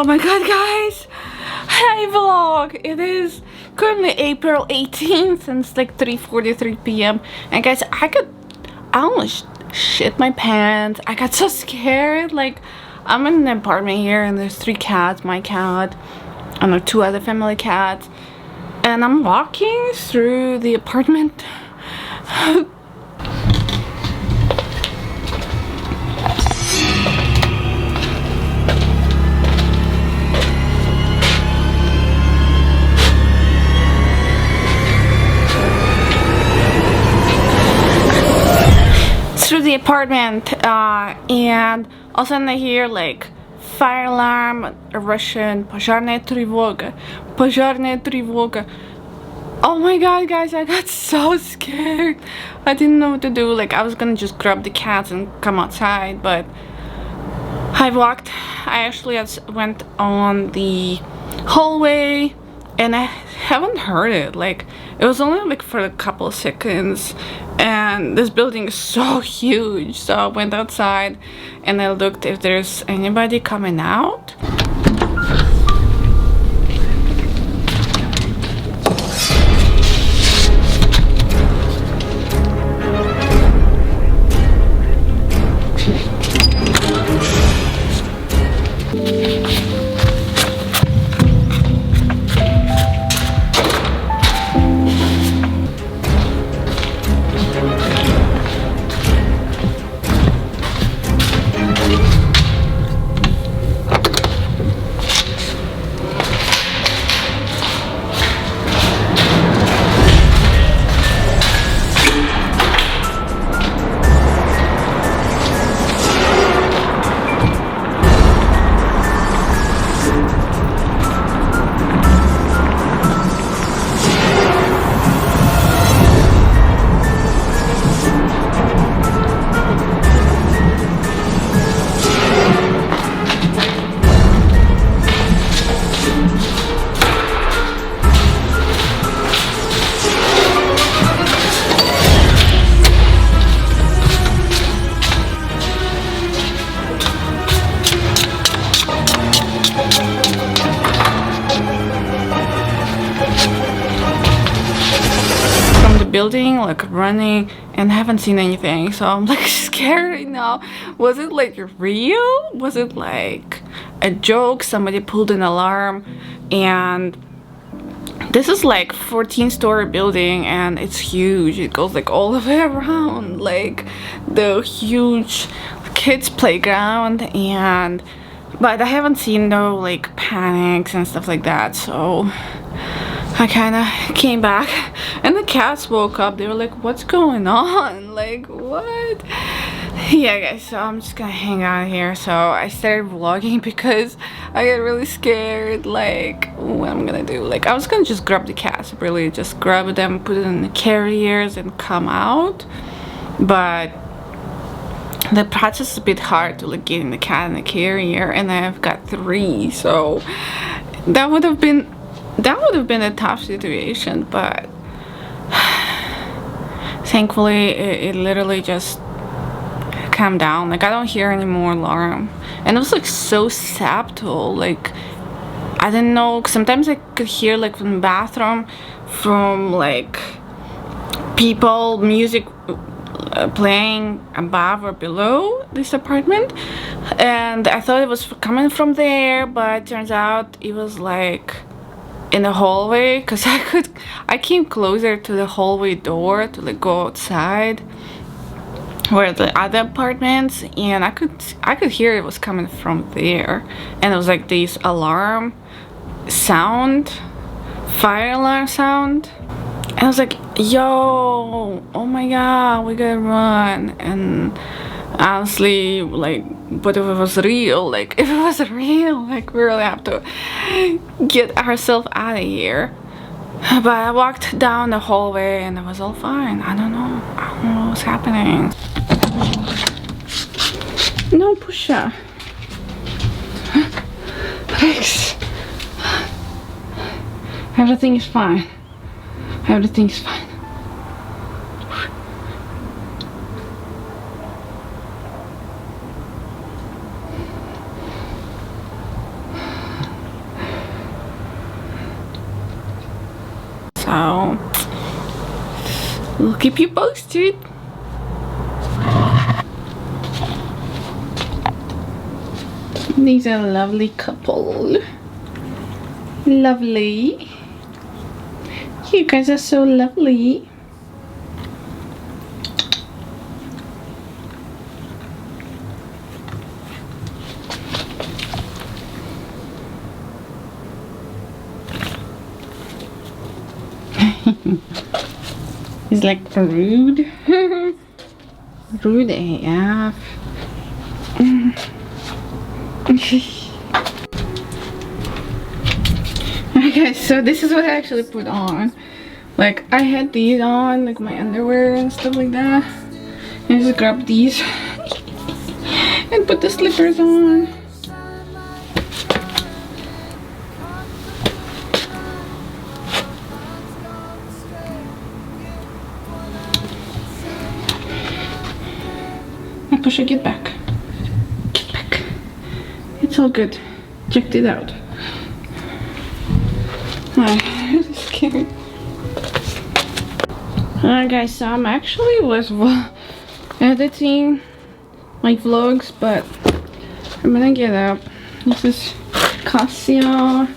my god, guys! Hi vlog! It is currently April 18th and it's like 3:43 p.m. And guys, I almost shit my pants. I got so scared. Like, I'm in an apartment here and there's 3 cats, my cat, and there are 2 other family cats. And I'm walking through the apartment. Through the apartment, and all of a sudden I hear like fire alarm, Russian, пожарная тревога, пожарная тревога. Oh my god, guys, I got so scared. I didn't know what to do. Like, I was gonna just grab the cats and come outside, but I actually went on the hallway and I haven't heard it. Like, it was only like for a couple of seconds, and this building is so huge. So I went outside and I looked if there's anybody coming out. Building, like running, and haven't seen anything, so I'm like scared right now. Was it like real? Was it like a joke? Somebody pulled an alarm? And this is like 14-story building and it's huge. It goes like all the way around, like the huge kids playground. And but I haven't seen no like panics and stuff like that, so I kind of came back and the cats woke up. They were like, what's going on? Like, what? Yeah, guys, so I'm just gonna hang out here. So I started vlogging because I get really scared, like what I'm gonna do. Like, I was gonna just grab the cats, really just grab them, put it in the carriers and come out, but the process is a bit hard to like getting the cat in the carrier, and I've got 3, so that would have been a tough situation. But thankfully it literally just calmed down. Like, I don't hear any more alarm, and it was like so subtle. Like, I didn't know, sometimes I could hear like from the bathroom, from like people, music playing above or below this apartment, and I thought it was coming from there, but turns out it was like in the hallway, because I came closer to the hallway door to like go outside where the other apartments, and I could hear it was coming from there, and it was like this alarm sound, fire alarm sound, and I was like, yo, oh my god, we gotta run. And honestly, like, but if it was real, like if it was real, like we really have to get ourselves out of here. But I walked down the hallway and it was all fine. I don't know what was happening. No, Pusha. Rex. Everything is fine. Everything is fine. so we'll keep you posted. These are a lovely couple. Lovely. You guys are so lovely. He's like rude. Rude AF. Okay, so this is what I actually put on. Like, I had these on, like my underwear and stuff like that. And I just grabbed these and put the slippers on. Pusha, get back. Get back. It's all good. Checked it out. I'm really scared. Alright guys, so I'm actually was editing my vlogs, but I'm gonna get up. This is Cassia.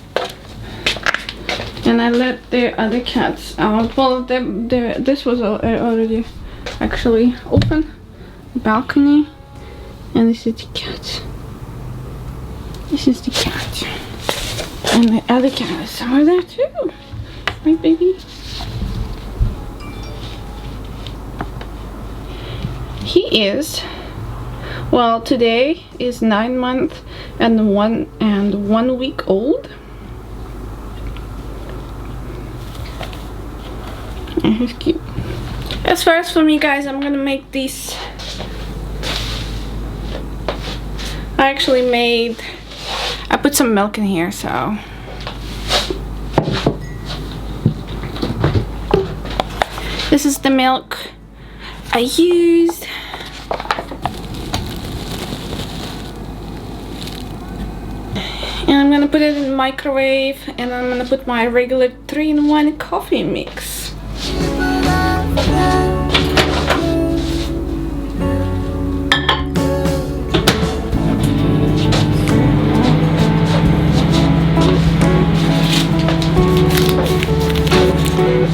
And I let the other cats out. Well, this was already actually open. Balcony, and this is the cat. This is the cat, and the other cats are there too. Right, baby? He is, well, today is 9 months and 1 week old. And he's cute. As far as for me, guys, I'm gonna make these. I put some milk in here, so this is the milk I used. And I'm gonna put it in the microwave, and I'm gonna put my regular 3-in-1 coffee mix.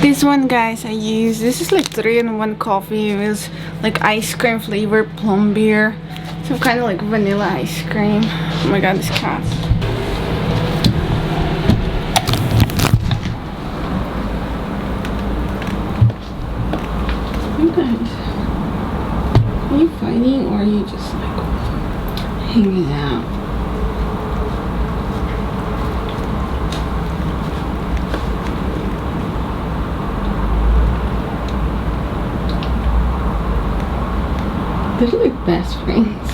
This one, guys, I use, this is like 3-in-1 coffee. It was like ice cream flavor, plum beer, some kind of like vanilla ice cream. Oh my god, this cat. You guys, are you fighting or are you just like hanging out? They're like best friends.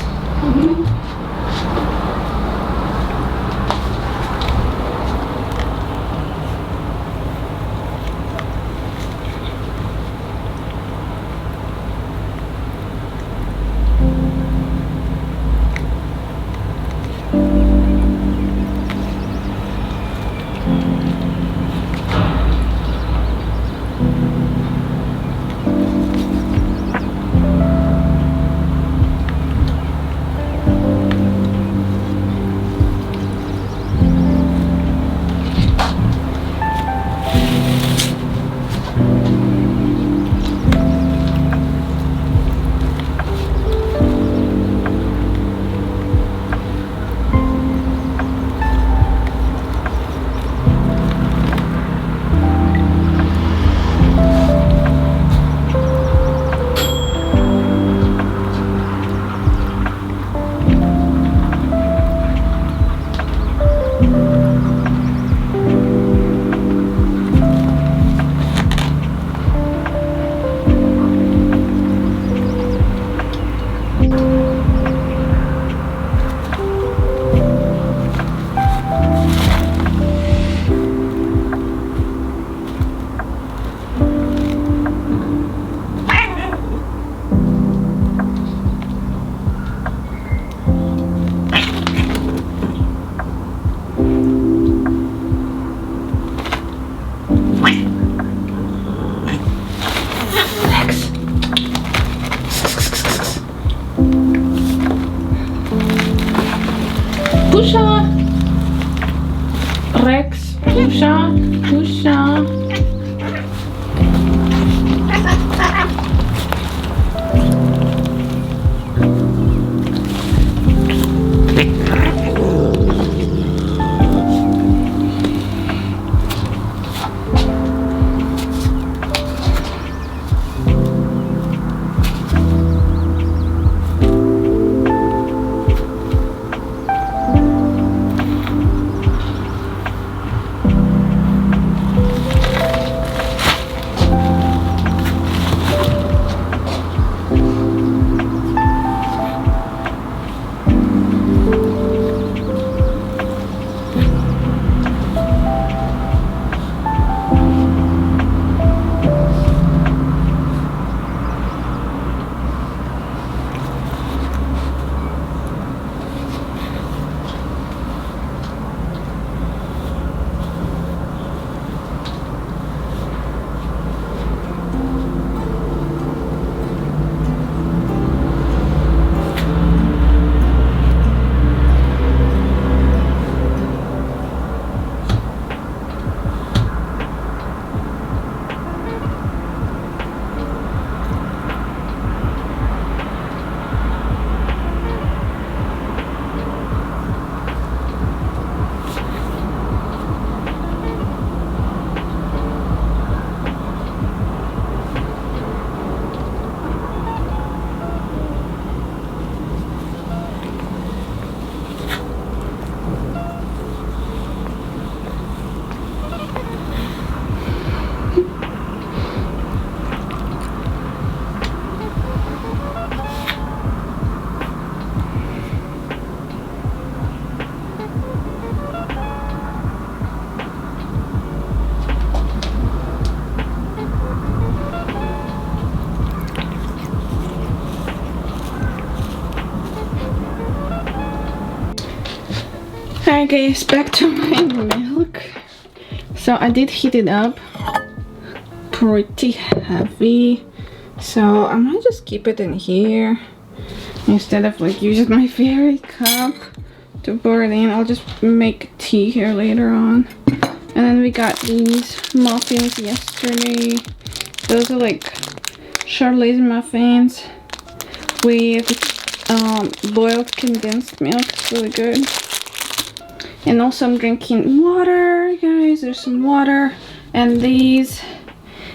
guys, back to my milk. So I did heat it up pretty heavy, so I'm gonna just keep it in here instead of like using my fairy cup to pour it in. I'll just make tea here later on. And then we got these muffins yesterday. Those are like Charlotte's muffins with boiled condensed milk. It's really good. And also I'm drinking water, guys. There's some water. And this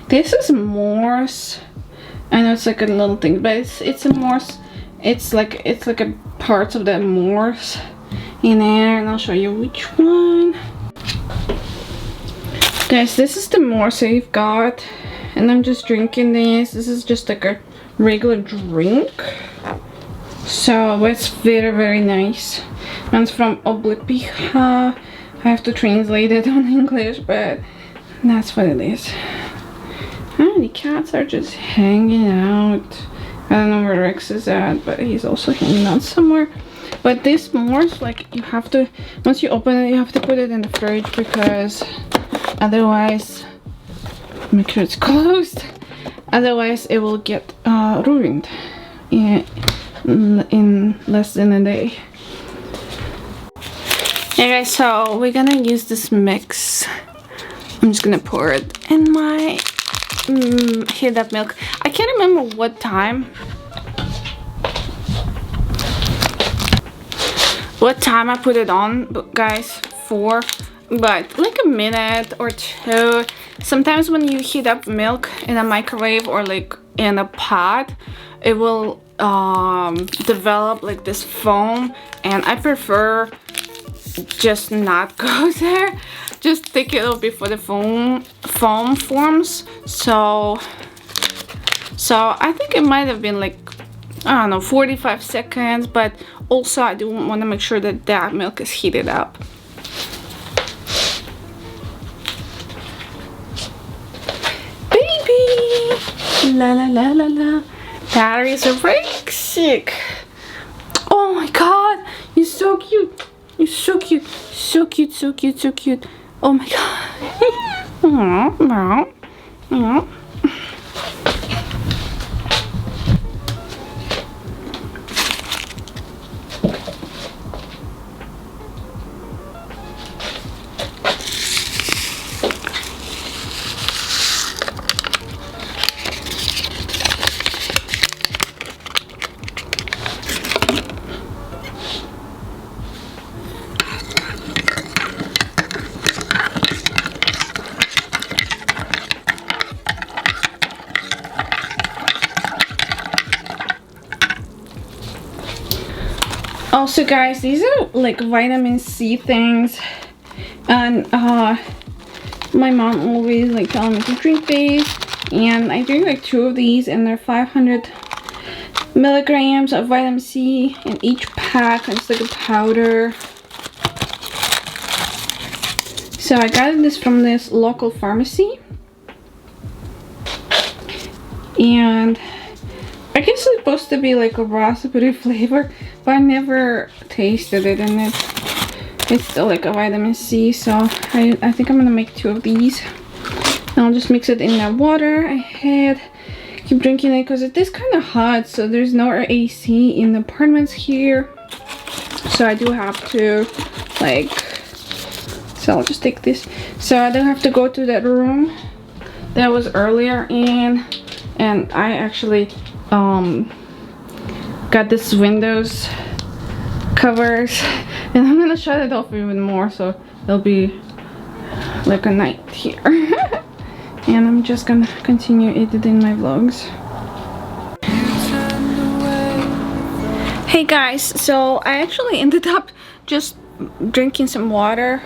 is Morse. I know it's like a little thing, but it's a Morse. It's like a parts of the Morse in there, and I'll show you which one. Guys, this is the Morse I've got, and I'm just drinking this. This is just like a regular drink. So it's very, very nice. And it's from Oblipiha. I have to translate it on English, but that's what it is. Oh, the cats are just hanging out. I don't know where Rex is at, but he's also hanging out somewhere. But this Morse, like, you have to, once you open it, you have to put it in the fridge, because otherwise, make sure it's closed. Otherwise, it will get ruined in less than a day. Yeah, guys, so we're gonna use this mix. I'm just gonna pour it in my heat up milk. I can't remember what time I put it on, guys, for, but like a minute or two. Sometimes when you heat up milk in a microwave or like in a pot, it will develop like this foam, and I prefer just not go there. Just take it out before the foam forms. So I think it might have been like, I don't know, 45 seconds, but also I do want to make sure that that milk is heated up. Baby! La la la la la. Batteries are very sick. Oh my god, you're so cute. You're so cute. So cute, so cute, so cute. Oh my god. Aww, aww. Also, guys, these are like vitamin C things, and my mom always like telling me to drink these, and I drink like 2 of these, and they're 500 milligrams of vitamin C in each pack. It's like a powder. So I got this from this local pharmacy, and I guess it's supposed to be like a raspberry flavor, but I never tasted it, and it's still like a vitamin C. So I think I'm gonna make 2 of these, and I'll just mix it in that water I had. Keep drinking it because it is kind of hot, so there's no AC in the apartments here, so I do have to like, so I'll just take this, so I don't have to go to that room that was earlier in, and I actually got this windows covers, and I'm gonna shut it off even more, so there'll be like a night here. And I'm just gonna continue editing my vlogs. Hey guys, so I actually ended up just drinking some water.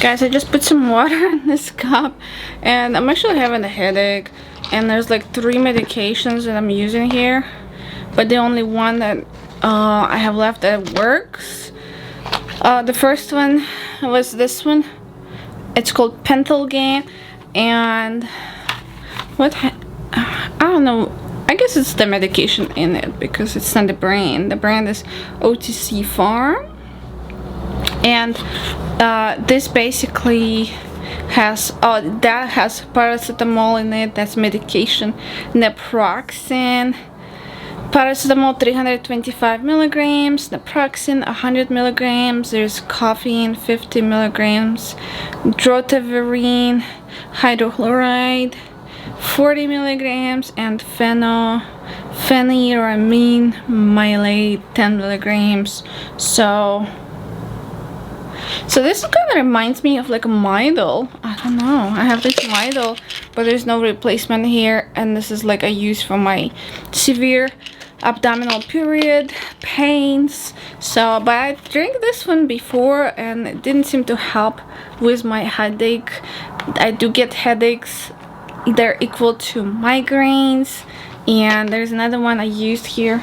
Guys, I just put some water in this cup, and I'm actually having a headache, and there's like 3 medications that I'm using here, but the only one that I have left that works. The first one was this one. It's called Pentelgain, and I don't know I guess it's the medication in it because it's not the brand. The brand is OTC Farm. And this basically has, that has paracetamol in it. That's medication. Naproxen. Paracetamol 325 milligrams, naproxen 100 milligrams, there's caffeine 50 milligrams, drotaverine hydrochloride 40 milligrams, and pheniramine mylate 10 milligrams. So this kind of reminds me of like a Midol. I don't know. I have this Midol, but there's no replacement here, and this is like I use for my severe abdominal period pains. So, but I drank this one before, and it didn't seem to help with my headache. I do get headaches. They're equal to migraines. And there's another one I used here.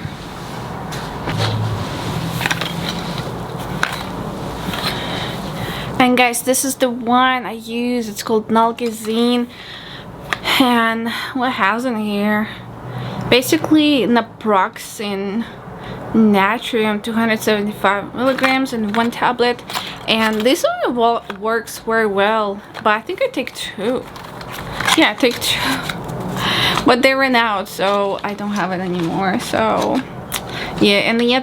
And guys, this is the one I use. It's called Nalgezine. And what has in here? Basically naproxen natrium 275 milligrams in one tablet. And this one works very well, but I think I take 2. Yeah, I take 2. But they ran out, so I don't have it anymore. So yeah, and the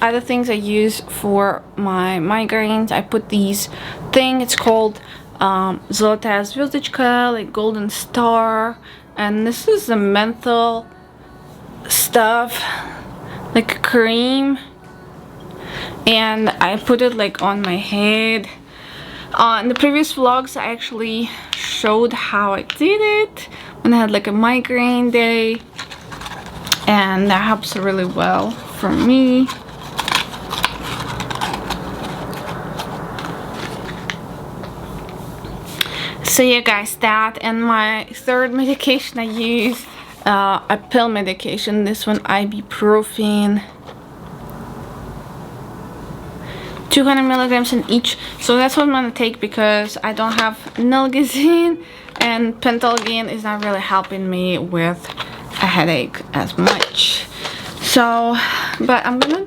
other things I use for my migraines, I put these thing. It's called Zolotaya Zvyzdочка, like golden star, and this is the menthol stuff, like a cream, and I put it like on my head. In the previous vlogs, I actually showed how I did it when I had like a migraine day, and that helps really well for me. So yeah guys, that, and my third medication I use, a pill medication. This one, ibuprofen, 200 milligrams in each. So that's what I'm gonna take because I don't have Nalgezine, and Pentalgine is not really helping me with a headache as much. So, but I'm gonna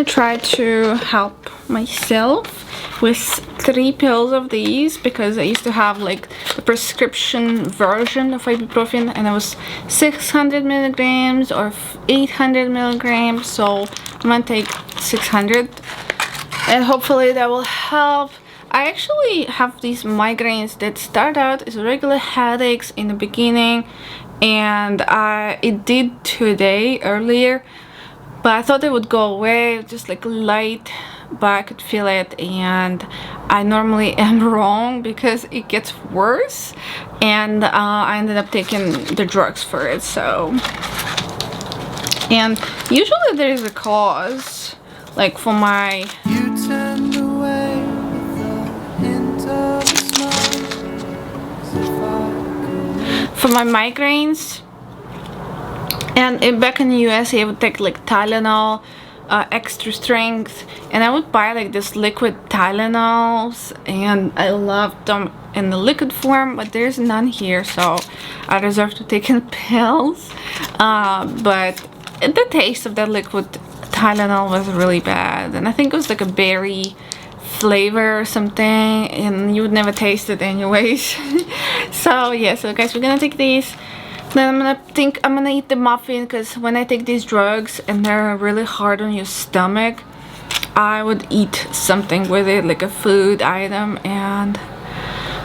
try to help myself with 3 pills of these, because I used to have like the prescription version of ibuprofen, and it was 600 milligrams or 800 milligrams. So I'm gonna take 600, and hopefully that will help. I actually have these migraines that start out as regular headaches in the beginning, and it did today earlier, but I thought it would go away, just like light, but I could feel it, and I normally am wrong because it gets worse, and I ended up taking the drugs for it. So, and usually there is a cause, like for my migraines. And back in the US, I would take like Tylenol, extra strength, and I would buy like this liquid Tylenols, and I loved them in the liquid form, but there's none here, so I reserve to take in pills. But the taste of that liquid Tylenol was really bad, and I think it was like a berry flavor or something, and you would never taste it anyways. So yeah, so guys, we're gonna take these. Then I'm gonna eat the muffin, because when I take these drugs and they're really hard on your stomach, I would eat something with it, like a food item, and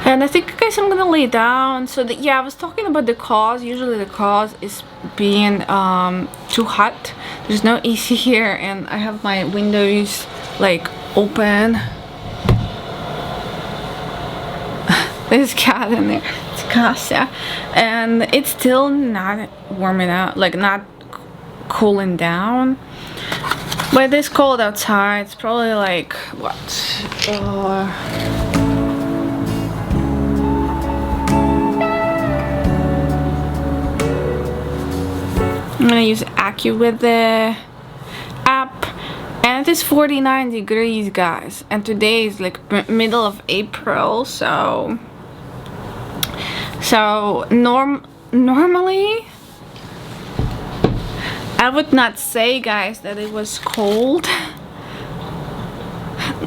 I think, guys, I'm gonna lay down. So that, yeah, I was talking about the cause. Usually the cause is being too hot. There's no AC here, and I have my windows like open. There's a cat in there. It's Kasia, and it's still not warming up, like not cooling down. But it's cold outside. It's probably like what? I'm gonna use Accu with the app, and it is 49 degrees, guys. And today is like middle of April, so normally I would not say, guys, that it was cold.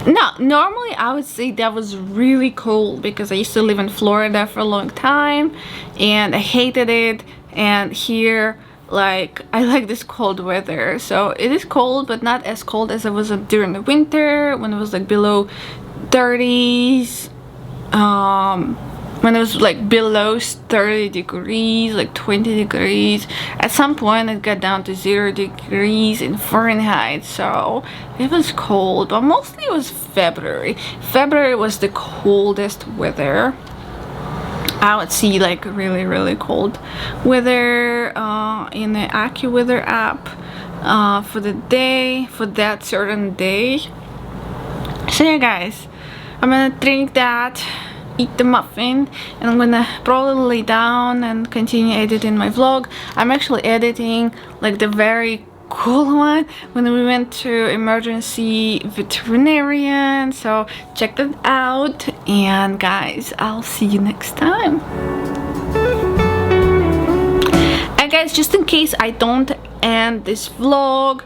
No, normally I would say that was really cold because I used to live in Florida for a long time and I hated it. And here, like, I like this cold weather. So it is cold, but not as cold as it was during the winter when it was like below 30s. When it was like below 30 degrees, like 20 degrees. At some point it got down to 0 degrees in Fahrenheit, so it was cold, but mostly it was February. February was the coldest weather. I would see like really cold weather in the AccuWeather app for the day, for that certain day. So yeah, guys, I'm gonna drink that, eat the muffin, and I'm gonna probably lay down and continue editing my vlog. I'm actually editing like the very cool one when we went to emergency veterinarian, so check that out. And guys, I'll see you next time. And guys, just in case I don't end this vlog,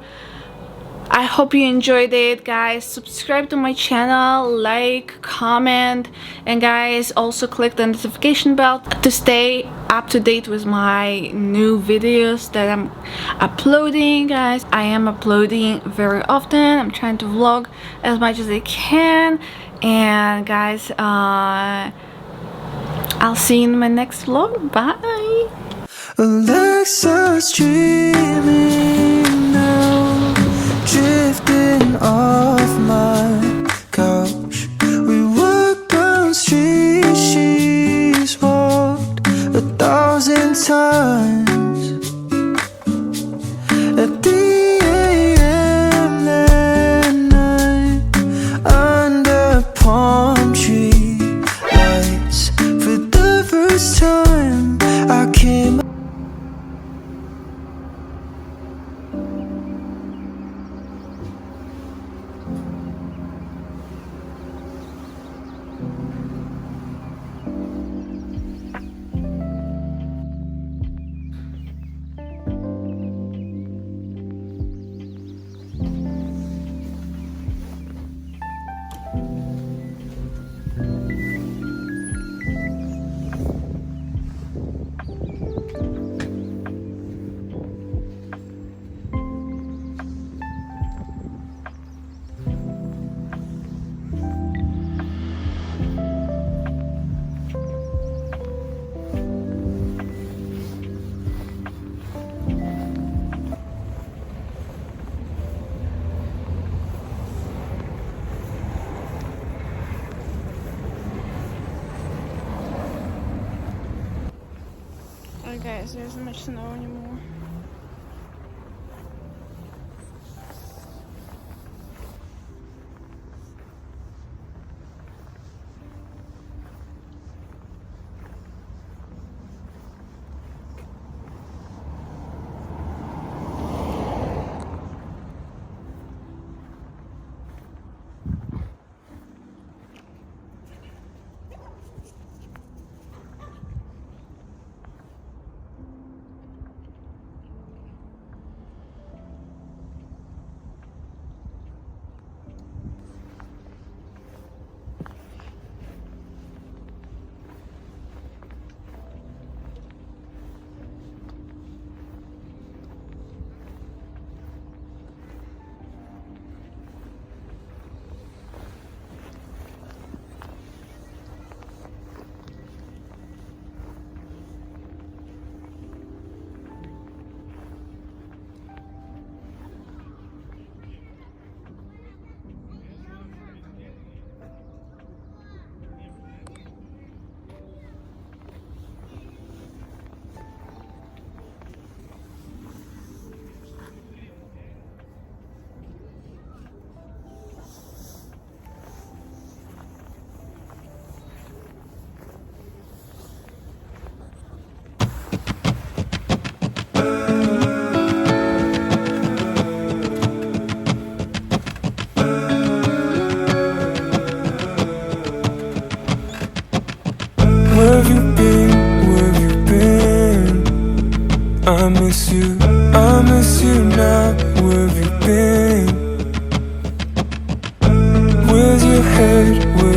I hope you enjoyed it, guys. Subscribe to my channel, like, comment, and guys, also click the notification bell to stay up to date with my new videos that I'm uploading, guys. I am uploading very often. I'm trying to vlog as much as I can, and guys, I'll see you in my next vlog. Bye. Alexa's dreaming now, drifting off my couch. We walked down streets she's walked 1,000 times. At the AM that night, under palm tree lights, for the first time I came. Oh guys, there isn't much snow anymore.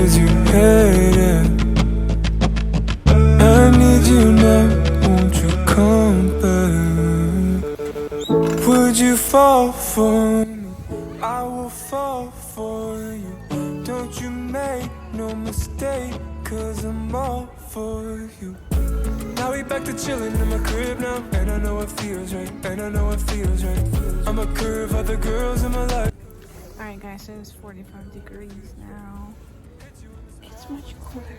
'cause you hate it. I need you now, won't you come back? Would you fall for me? I will fall for you. Don't you make no mistake, 'cause I'm all for you. Now we back to chillin' in my crib now, and I know it feels right, and I know it feels right. I'ma curve other girls in my life. Alright guys, so it's 45 degrees now. It's much cooler.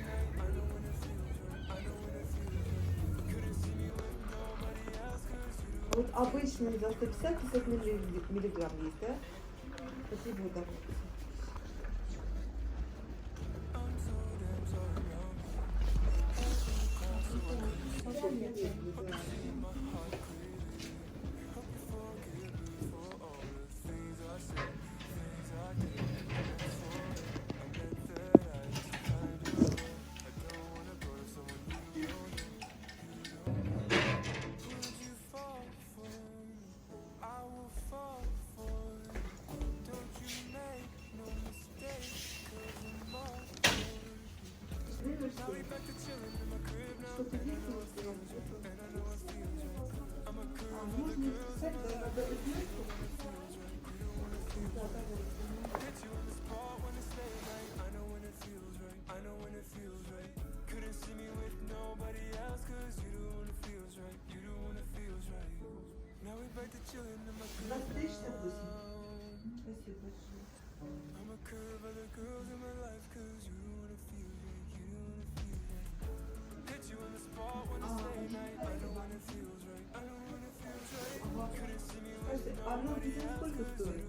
Вот обычный за 150 миллиграмм есть, да? Спасибо, да. Одно пицца сколько стоит?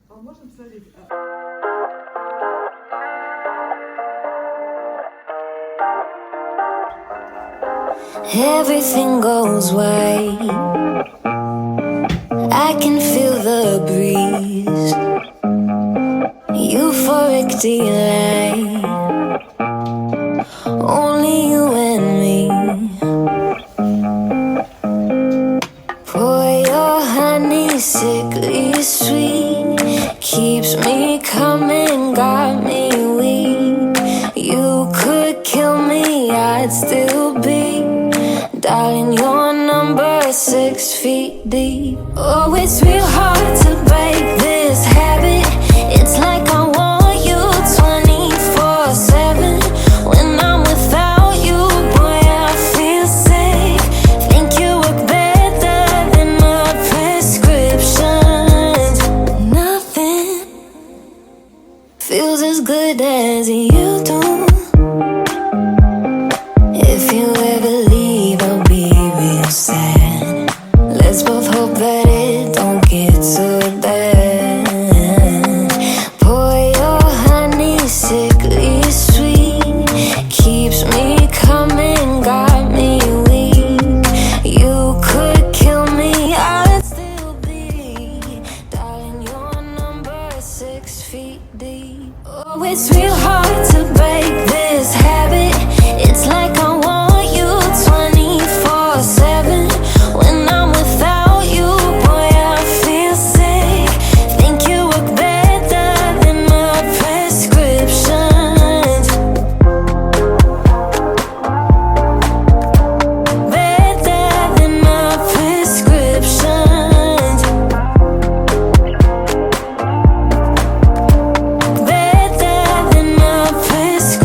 А можно посмотреть? Everything goes right. I can feel the breeze. Euphoric delight. Only you and me. Pour your honey, sickly sweet. Keeps me coming, got me weak. You could kill me, I'd still be. Darling, your number is 6 feet deep. Oh, it's real hard to break this habit. It's like I want you 24/7. When I'm without you, boy, I feel sick. Think you work better than my prescriptions. Nothing feels as good as you do. If you ever leave, I'll be real sad. Let's both hope that it don't get so bad. Pour your honey, sickly sweet. Keeps me coming, got me weak. You could kill me, I'd still be. Darling, your number is 6 feet deep. Oh, it's real hard to break this habit. It's like I want you 24/7. When I'm without you, boy, I feel sick. Think you work better than my prescriptions. Better than my prescriptions. Better than my prescriptions.